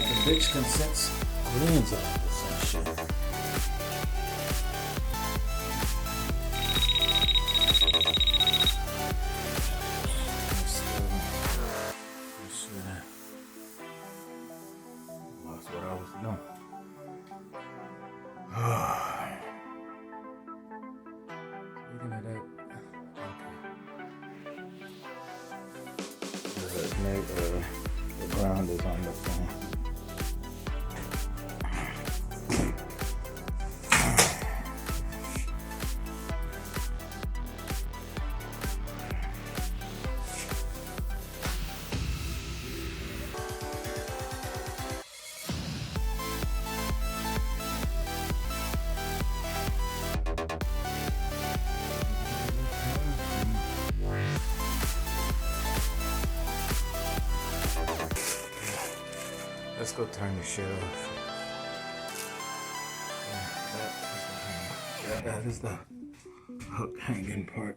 the bitch can sense liens on this and shit. That's what I was doing. Speaking of that, okay. The ground is on the thing. Let's go turn this shit off. That is the hook hanging part.